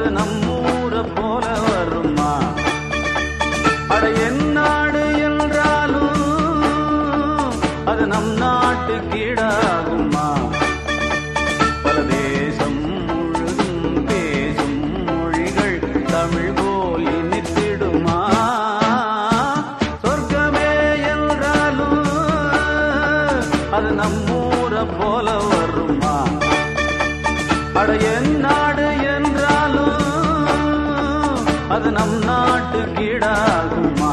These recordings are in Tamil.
அது நம்மூர போல வருமா? அட என் நாடு என்றாலும் அது நம் நாட்டு கீழாகுமா? பல தேசம் முழுதும் பேசும் மொழிகள் தமிழ் போல் இனித்திடுமா? சொர்க்கமே என்றாலும் அது நம்மூர போல வருமா? அட என் நாடு என்றாலும் அது நம் நாட்டு கீழாகுமா?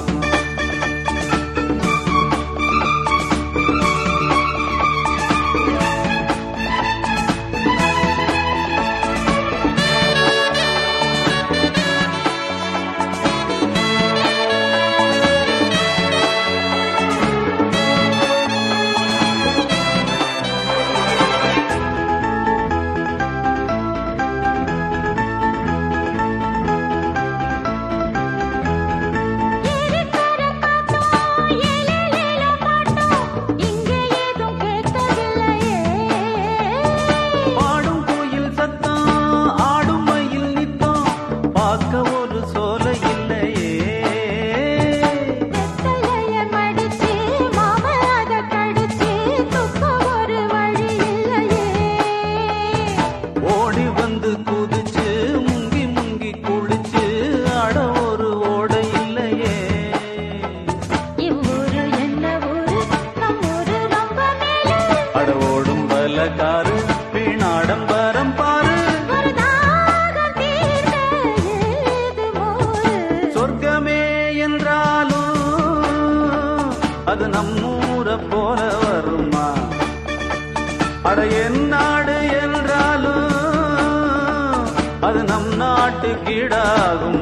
வீணாடம்பரம் பாரு, சொர்க்கமே என்றாலும் அது நம்மூர போல வருமா? அட என் நாடு என்றாலும் அது நம் நாட்டு கீழாகும்.